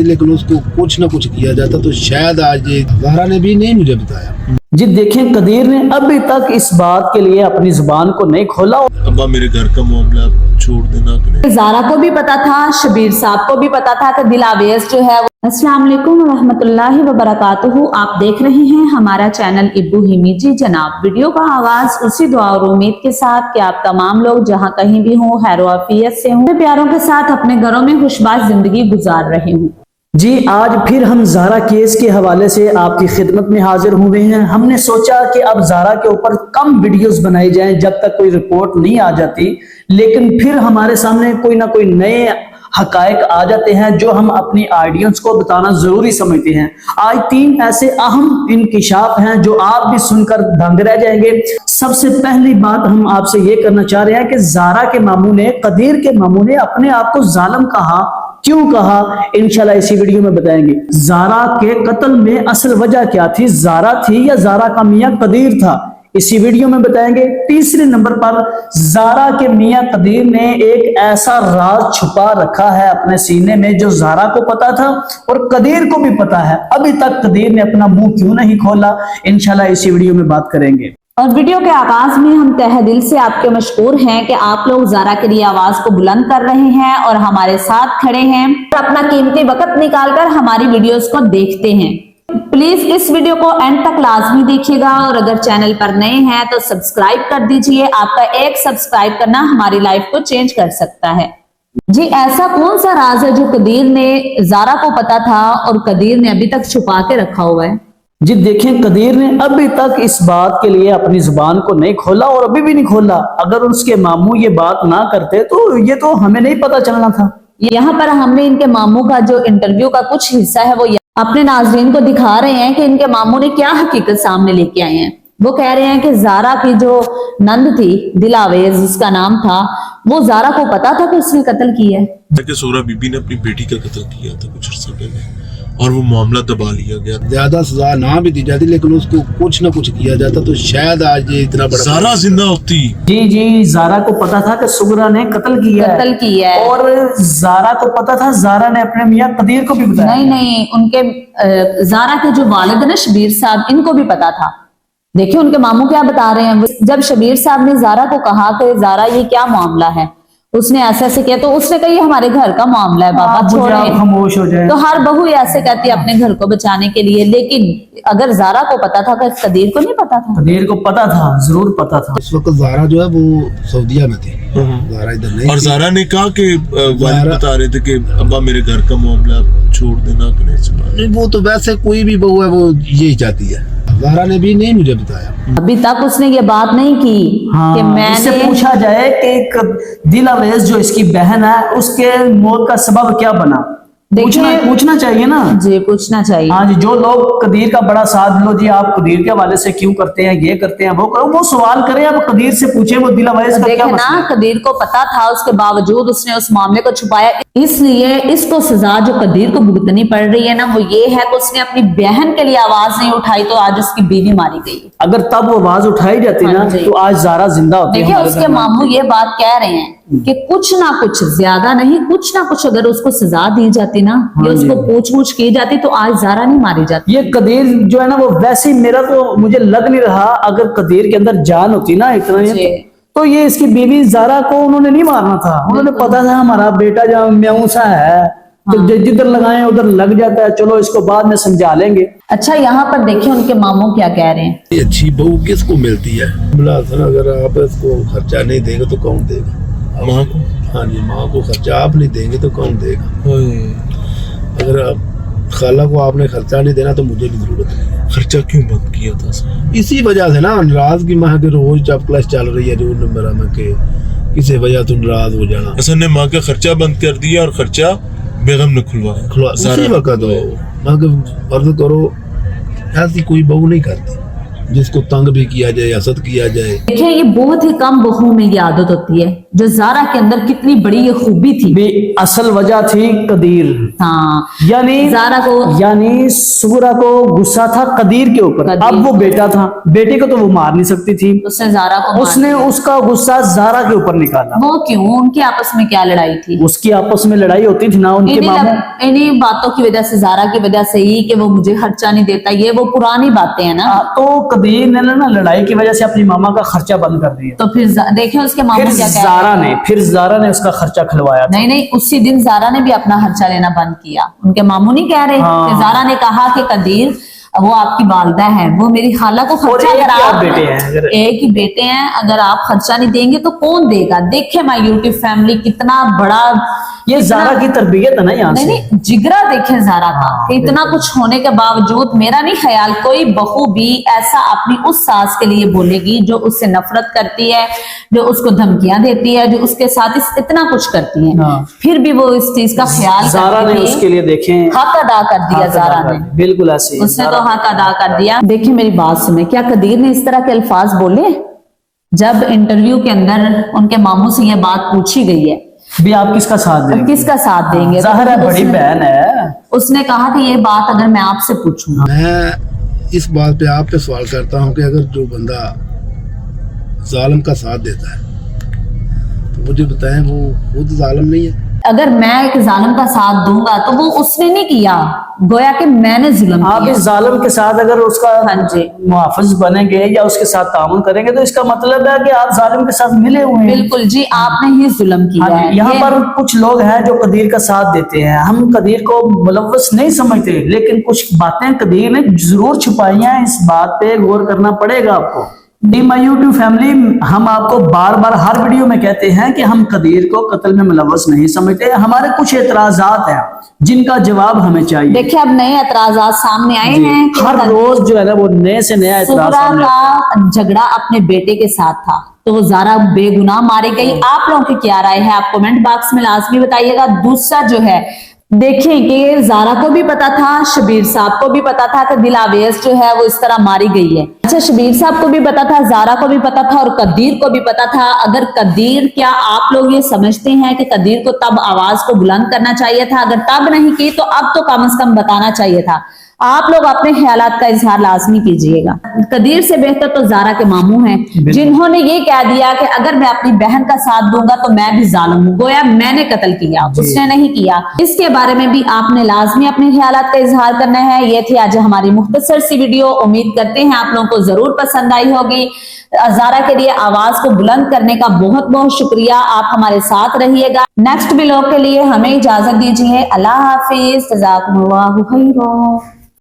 लेकिन उसको कुछ ना कुछ किया जाता तो शायद आज ये ज़ारा ने भी नहीं मुझे बताया। जी देखें, कदीर ने अभी तक इस बात के लिए अपनी जुबान को नहीं खोला। अब्बा मेरे घर का मामला छोड़ देना कि ज़ारा को भी पता था, शबीर साहब को भी पता था कि दिलावेज जो है। अस्सलाम वालेकुम रहमतुल्लाहि व बरकातुहू। आप देख रहे हैं हमारा चैनल इब्बू हिमी। जी जनाब, वीडियो का आगाज उसी दुआ और उम्मीद के साथ कि आप तमाम लोग जहां कहीं भी हों खैर आफियत से हों, प्यारों के साथ अपने घरों में खुशबाश जिंदगी गुजार रहे हों। जी आज फिर हम ज़ारा केस के हवाले से आपकी खिदमत में हाजिर हुए हैं। हमने सोचा कि अब ज़ारा के ऊपर कम वीडियोस बनाई जाएं जब तक कोई रिपोर्ट नहीं आ जाती, लेकिन फिर हमारे सामने कोई ना कोई नए हकायक आ जाते हैं जो हम अपनी ऑडियंस को बताना जरूरी समझते हैं। आज 3 ऐसे अहम इंकिशाफ हैं जो आप भी सुनकर दंग रह जाएंगे। सबसे पहली बात हम आपसे ये करना चाह रहे हैं कि ज़ारा के मामू ने, कदीर के मामू ने अपने आप को जालिम कहा, क्यों कहा, इंशाल्लाह इसी वीडियो में बताएंगे। ज़ारा के कत्ल में असल वजह क्या थी, ज़ारा थी या ज़ारा का मियां कदीर था, इसी वीडियो में बताएंगे। तीसरे नंबर पर ज़ारा के मियां कदीर ने एक ऐसा राज छुपा रखा है अपने सीने में जो ज़ारा को पता था और कदीर को भी पता है। अभी तक कदीर ने अपना मुंह क्यों नहीं खोला, इंशाल्लाह इसी वीडियो में बात करेंगे। और वीडियो के आगाज में हम तहे दिल से आपके मशकूर हैं कि आप लोग ज़ारा के लिए आवाज को बुलंद कर रहे हैं और हमारे साथ खड़े हैं और अपना कीमती वक्त निकालकर हमारी वीडियोस को देखते हैं। प्लीज इस वीडियो को एंड तक लाजमी देखिएगा और अगर चैनल पर नए हैं तो सब्सक्राइब कर दीजिए। आपका एक सब्सक्राइब करना हमारी लाइफ को चेंज कर सकता है। जी ऐसा कौन सा राज है जो कदीर ने, ज़ारा को पता था और कदीर ने अभी तक छुपा के रखा हुआ है? जी देखें, कदीर ने अभी तक इस बात के लिए अपनी जुबान को नहीं खोला और अभी भी नहीं खोला। अगर उसके मामू ये बात ना करते तो ये तो हमें नहीं पता चलना था। यहाँ पर हमने इनके मामू का जो इंटरव्यू का कुछ हिस्सा है वो अपने नाज़रीन को दिखा रहे हैं कि इनके मामू ने क्या हकीकत सामने लेके आए हैं। वो कह रहे हैं कि ज़ारा की जो नंद थी, दिलावेज जिसका नाम था, वो ज़ारा को पता था कि उसने कत्ल किया है। कि सोरा बीबी ने अपनी बेटी का कत्ल किया था कुछ अर्सा पहले और वो मामला दबा लिया गया। ज्यादा सजा ना भी दी जाती लेकिन उसको कुछ ना कुछ किया जाता तो शायद आज ये इतना बड़ा ज़ारा जिंदा होती। जी ज़ारा को पता था कि सुगरा ने कत्ल किया है और ज़ारा को पता था, ज़ारा ने अपने मियां कदीर को भी बताया। नहीं, उनके ज़ारा के जो वालिद है ना शबीर साहब, इनको भी पता था। देखिए उनके मामू क्या बता रहे हैं। जब शबीर साहब ने ज़ारा को कहा कि ज़ारा ये क्या मामला है, उसने ऐसे किया तो उसने कहा ये हमारे घर का मामला है बाबा, छोड़े, खामोश हो जाए। तो हर बहू ऐसे कहती है अपने घर को बचाने के लिए। लेकिन अगर ज़ारा को पता था, कदीर को नहीं पता था? कदीर को पता था, जरूर पता था। इस वक्त ज़ारा जो है वो सऊदीया में थी, ज़ारा इधर नहीं। और ज़ारा ने कहा कि वालिद बता रहे थे कि अब्बा मेरे घर का मामला छोड़ देना कि नहीं। वो तो वैसे कोई भी बहू है वो यही चाहती है। ज़ारा ने भी नहीं मुझे बताया, अभी तक उसने ये बात नहीं की। हाँ, कि इससे मैंने पूछा जाए कि दिलावेज जो इसकी बहन है उसके मौत का सबब क्या बना, पूछना चाहिए ना जी, पूछना चाहिए। हाँ जी, जो लोग कदीर का बड़ा साथ लो जी आप कदीर के हवाले से क्यों करते हैं, ये करते हैं, वो करो, वो सवाल करें, आप कदीर से पूछे वो दिलावेज का क्या मसला है। कदीर को पता था, उसके बावजूद उसने उस मामले को छुपाया। इसलिए इसको सजा जो कदीर को भुगतनी पड़ रही है ना वो ये है कि उसने अपनी बहन के लिए आवाज नहीं उठाई तो आज उसकी बीवी मारी गई। अगर तब वो आवाज उठाई जाती ना तो आज ज़ारा जिंदा होती। देखिए उसके मामू ये बात कह रहे हैं कि कुछ ना कुछ, ज्यादा नहीं, कुछ ना कुछ अगर उसको सजा दी जाती ना, या उसको पूछ की जाती तो आज ज़ारा नहीं मारी जाती। ये कदीर जो है ना वो वैसे मेरा तो मुझे लग नहीं रहा, अगर कदीर के अंदर जान होती ना इतना तो ये इसकी बीवी ज़ारा को उन्होंने नहीं मारना था। उन्होंने पता था हमारा बेटा जब म्याऊं सा है तो जिधर लगाए उधर लग जाता है, चलो इसको बाद में समझा लेंगे। अच्छा यहाँ पर देखिए उनके मामू क्या कह रहे हैं। ये अच्छी बहू किसको मिलती है? अगर आप इसको खर्चा नहीं देंगे तो कौन देगा? माँ को। हाँ जी, माँ को खर्चा आप नहीं देंगे तो कौन देगा? अगर आप खाला को आपने खर्चा नहीं देना तो मुझे भी जरूरत नहीं। खर्चा क्यों बंद किया था सर? इसी वजह से ना, नाराज की माँ के रोज जब क्लास चल रही है जो नंबर में के किसी वजह तो नाराज हो जाना। हसन ने माँ का खर्चा बंद कर दिया और खर्चा बेगम ने खुलवाया। उसी वक्त माँ के फर्ज करो, ऐसी कोई बहू नहीं करती जिसको तंग भी किया जाए, हसद किया जाए। देखिए ये बहुत ही कम बहू में ये आदत होती है जो ज़ारा के अंदर कितनी बड़ी ये खूबी थी। भी असल वजह थी कदीर। हाँ, यानी ज़ारा को, यानी सूरा को गुस्सा था कदीर के ऊपर। कदीर। अब वो बेटा था, बेटे को तो वो मार नहीं सकती थी, उसने ज़ारा को मार उसने दिया। उसका गुस्सा ज़ारा के ऊपर निकाला। वो क्यों? उनकी आपस में क्या लड़ाई थी? उसकी आपस में लड़ाई होती थी ना, उनके मामू। इन्हीं बातों की वजह से, ज़ारा की वजह से ही कि वो मुझे खर्चा नहीं देता, ये वो पुरानी बातें हैं ना। तो कदीर ने ना लड़ाई की वजह से अपनी मामा का खर्चा बंद कर दिया। तो फिर देखें उसके मामू फिर क्या कह रहे फिर ज़ारा ने उसका खर्चा खिलवाया था। नहीं, उसी दिन ज़ारा ने भी अपना खर्चा लेना बंद किया। उनके मामू नहीं कह रहे कि ज़ारा ने कहा कि कदीर वो आपकी वालदा है, वो मेरी खाला को खर्चा, और अगर आप बेटे हैं, एक ही बेटे हैं, अगर आप खर्चा नहीं देंगे तो कौन देगा? देखे माय यूट्यूब फैमिली कितना बड़ा, ये ज़ारा की तरबियत है ना यहाँ से। नहीं, जिगरा देखे ज़ारा का कि इतना कुछ होने के बावजूद मेरा नहीं ख्याल कोई बहू भी ऐसा अपनी उस सास के लिए बोलेगी जो उससे नफरत करती है, जो उसको धमकियां देती है, जो उसके साथ इतना कुछ करती है, फिर भी वो इस चीज का ख्याल ज़ारा ने उसके लिए देखें हक अदा कर दिया। ज़ारा ने बिल्कुल ऐसे ही उसने तो हक अदा कर दिया। देखिए मेरी बात सुने, क्या कदीर ने इस तरह के अल्फाज बोले? जब इंटरव्यू के अंदर उनके मामू से ये बात पूछी गई है भी आप किसका साथ देंगे, किसका साथ देंगे, ज़ाहरा बड़ी बहन है, उसने कहा कि ये बात अगर मैं आपसे पूछूं, मैं इस बात पे आप पे सवाल करता हूँ कि अगर जो बंदा जालिम का साथ देता है तो मुझे बताएं वो खुद जालिम नहीं है? अगर मैं एक जालिम का साथ दूंगा तो वो उसने नहीं किया, गोया कि मैंने जुल्म आप किया। इस जालिम के साथ अगर उसका हाँ जी, मुहाफिज बनेंगे या उसके साथ तामुन करेंगे तो इसका मतलब है कि आप जालिम के साथ मिले हुए हैं। बिल्कुल जी, आपने ही जुल्म किया है। यहाँ पर कुछ लोग हैं जो कदीर का साथ देते हैं, हम कदीर को मुलव्वस नहीं समझते, लेकिन कुछ बातें कदीर ने जरूर छुपाई हैं, इस बात पे गौर करना पड़ेगा आपको। माय यूट्यूब फैमिली, हम आपको बार बार हर वीडियो में कहते हैं कि हम कदीर को कत्ल में मुलव्वस नहीं समझते। हमारे कुछ एतराजात हैं जिनका जवाब हमें चाहिए। देखिए अब नए एतराजात सामने आए हैं कि हर रोज जो है ना वो नए से नया एतराज सूरा सामने का झगड़ा अपने बेटे के साथ था, तो ज़ारा बेगुनाह मारी गई। आप लोगों की क्या राय है? आप कमेंट बॉक्स में लाजमी बताइएगा। दूसरा जो है, देखें कि ज़ारा को भी पता था, शबीर साहब को भी पता था कि दिलावेज जो है वो इस तरह मारी गई है। अच्छा, शबीर साहब को भी पता था, ज़ारा को भी पता था और कदीर को भी पता था। अगर कदीर, क्या आप लोग ये समझते हैं कि कदीर को तब आवाज को बुलंद करना चाहिए था? अगर तब नहीं की तो अब तो कम से कम बताना चाहिए था। आप लोग अपने ख्यालात का इजहार लाजमी कीजिएगा। कदीर से बेहतर तो ज़ारा के मामू हैं जिन्होंने ये कह दिया कि अगर मैं अपनी बहन का साथ दूंगा तो मैं भी जालिम हूं, गोया मैंने कत्ल किया, उसने नहीं किया। इसके बारे में भी आपने लाजमी अपने ख्यालात का इजहार करना है। ये थी आज हमारी मुख्तसर सी वीडियो, उम्मीद करते हैं आप लोगों को जरूर पसंद आई होगी। ज़ारा के लिए आवाज को बुलंद करने का बहुत बहुत शुक्रिया। आप हमारे साथ रहिएगा। नेक्स्ट व्लॉग के लिए हमें इजाजत दीजिए। अल्लाह हाफिज, जज़ाकुमुल्लाहु खैरा।